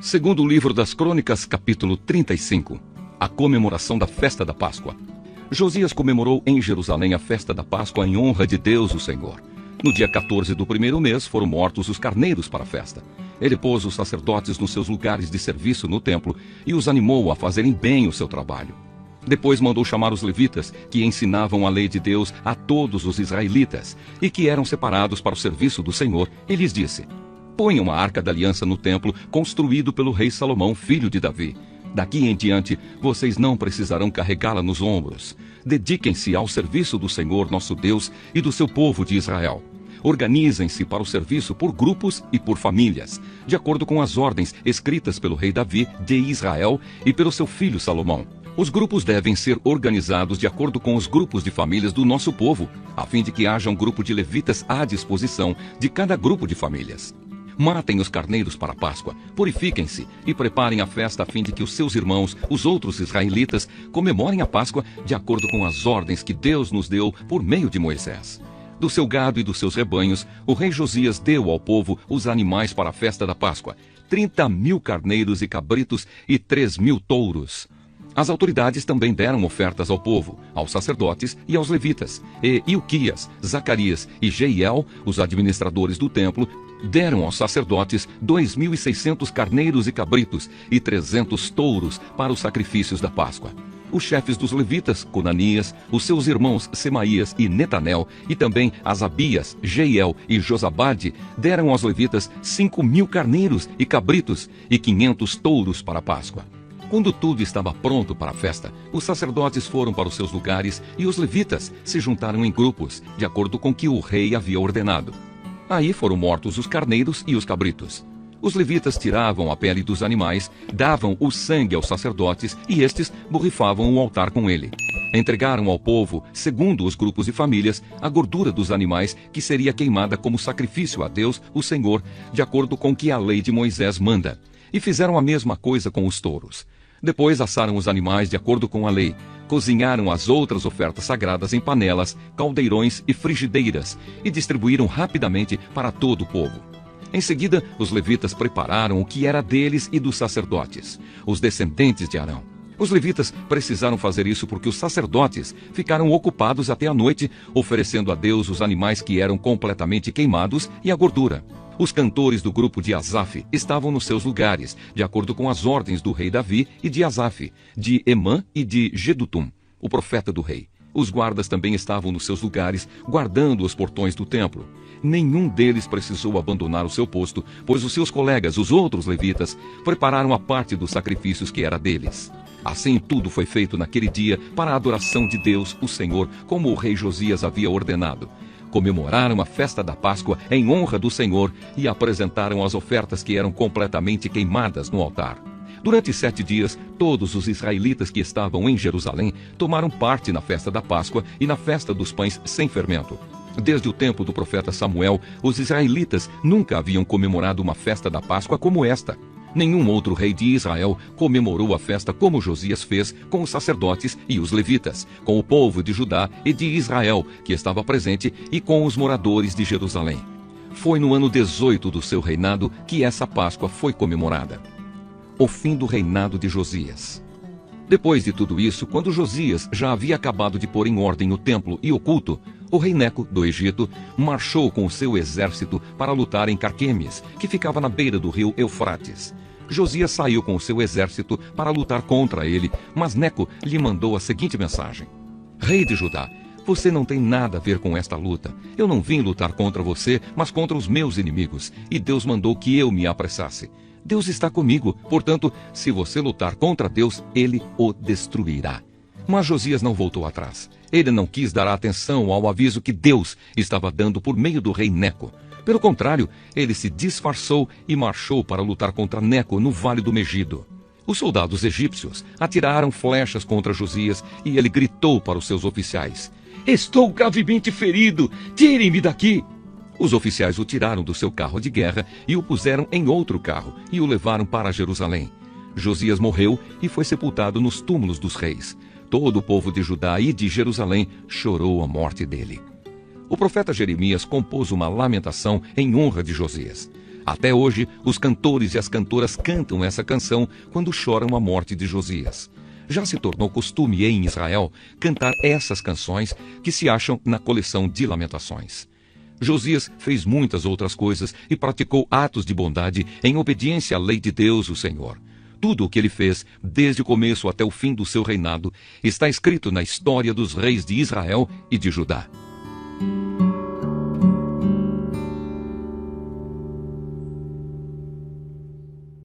Segundo o livro das Crônicas, capítulo 35, a comemoração da festa da Páscoa. Josias comemorou em Jerusalém a festa da Páscoa em honra de Deus, o Senhor. No dia 14 do primeiro mês foram mortos os carneiros para a festa. Ele pôs os sacerdotes nos seus lugares de serviço no templo e os animou a fazerem bem o seu trabalho. Depois mandou chamar os levitas, que ensinavam a lei de Deus a todos os israelitas e que eram separados para o serviço do Senhor, e lhes disse: ponham a arca da aliança no templo construído pelo rei Salomão, filho de Davi. Daqui em diante, vocês não precisarão carregá-la nos ombros. Dediquem-se ao serviço do Senhor nosso Deus e do seu povo de Israel. Organizem-se para o serviço por grupos e por famílias, de acordo com as ordens escritas pelo rei Davi de Israel e pelo seu filho Salomão. Os grupos devem ser organizados de acordo com os grupos de famílias do nosso povo, a fim de que haja um grupo de levitas à disposição de cada grupo de famílias. Matem os carneiros para a Páscoa, purifiquem-se e preparem a festa a fim de que os seus irmãos, os outros israelitas, comemorem a Páscoa de acordo com as ordens que Deus nos deu por meio de Moisés. Do seu gado e dos seus rebanhos, o rei Josias deu ao povo os animais para a festa da Páscoa, 30.000 carneiros e cabritos e 3.000 touros. As autoridades também deram ofertas ao povo, aos sacerdotes e aos levitas, e Ilquias, Zacarias e Jeiel, os administradores do templo, deram aos sacerdotes 2.600 carneiros e cabritos e 300 touros para os sacrifícios da Páscoa. Os chefes dos levitas, Conanias, os seus irmãos Semaías e Netanel, e também Asabias, Jeiel e Josabade, deram aos levitas 5.000 carneiros e cabritos e 500 touros para a Páscoa. Quando tudo estava pronto para a festa, os sacerdotes foram para os seus lugares e os levitas se juntaram em grupos, de acordo com o que o rei havia ordenado. Aí foram mortos os carneiros e os cabritos. Os levitas tiravam a pele dos animais, davam o sangue aos sacerdotes e estes borrifavam o altar com ele. Entregaram ao povo, segundo os grupos e famílias, a gordura dos animais que seria queimada como sacrifício a Deus, o Senhor, de acordo com o que a lei de Moisés manda. E fizeram a mesma coisa com os touros. Depois assaram os animais de acordo com a lei, cozinharam as outras ofertas sagradas em panelas, caldeirões e frigideiras e distribuíram rapidamente para todo o povo. Em seguida, os levitas prepararam o que era deles e dos sacerdotes, os descendentes de Arão. Os levitas precisaram fazer isso porque os sacerdotes ficaram ocupados até a noite, oferecendo a Deus os animais que eram completamente queimados e a gordura. Os cantores do grupo de Asaf estavam nos seus lugares, de acordo com as ordens do rei Davi e de Asaf, de Emã e de Gedutum, o profeta do rei. Os guardas também estavam nos seus lugares, guardando os portões do templo. Nenhum deles precisou abandonar o seu posto, pois os seus colegas, os outros levitas, prepararam a parte dos sacrifícios que era deles. Assim tudo foi feito naquele dia para a adoração de Deus, o Senhor, como o rei Josias havia ordenado. Comemoraram a festa da Páscoa em honra do Senhor e apresentaram as ofertas que eram completamente queimadas no altar. Durante 7 dias, todos os israelitas que estavam em Jerusalém tomaram parte na festa da Páscoa e na festa dos pães sem fermento. Desde o tempo do profeta Samuel, os israelitas nunca haviam comemorado uma festa da Páscoa como esta. Nenhum outro rei de Israel comemorou a festa como Josias fez com os sacerdotes e os levitas, com o povo de Judá e de Israel, que estava presente, e com os moradores de Jerusalém. Foi no ano 18 do seu reinado que essa Páscoa foi comemorada. O fim do reinado de Josias. Depois de tudo isso, quando Josias já havia acabado de pôr em ordem o templo e o culto, o rei Neco, do Egito, marchou com o seu exército para lutar em Carquemes, que ficava na beira do rio Eufrates. Josias saiu com o seu exército para lutar contra ele, mas Neco lhe mandou a seguinte mensagem: Rei de Judá, você não tem nada a ver com esta luta. Eu não vim lutar contra você, mas contra os meus inimigos, e Deus mandou que eu me apressasse. Deus está comigo, portanto, se você lutar contra Deus, ele o destruirá. Mas Josias não voltou atrás. Ele não quis dar atenção ao aviso que Deus estava dando por meio do rei Neco. Pelo contrário, ele se disfarçou e marchou para lutar contra Neco no Vale do Megido. Os soldados egípcios atiraram flechas contra Josias e ele gritou para os seus oficiais: Estou gravemente ferido, tirem-me daqui! Os oficiais o tiraram do seu carro de guerra e o puseram em outro carro e o levaram para Jerusalém. Josias morreu e foi sepultado nos túmulos dos reis. Todo o povo de Judá e de Jerusalém chorou a morte dele. O profeta Jeremias compôs uma lamentação em honra de Josias. Até hoje, os cantores e as cantoras cantam essa canção quando choram a morte de Josias. Já se tornou costume em Israel cantar essas canções que se acham na coleção de Lamentações. Josias fez muitas outras coisas e praticou atos de bondade em obediência à lei de Deus, o Senhor. Tudo o que ele fez, desde o começo até o fim do seu reinado, está escrito na história dos reis de Israel e de Judá.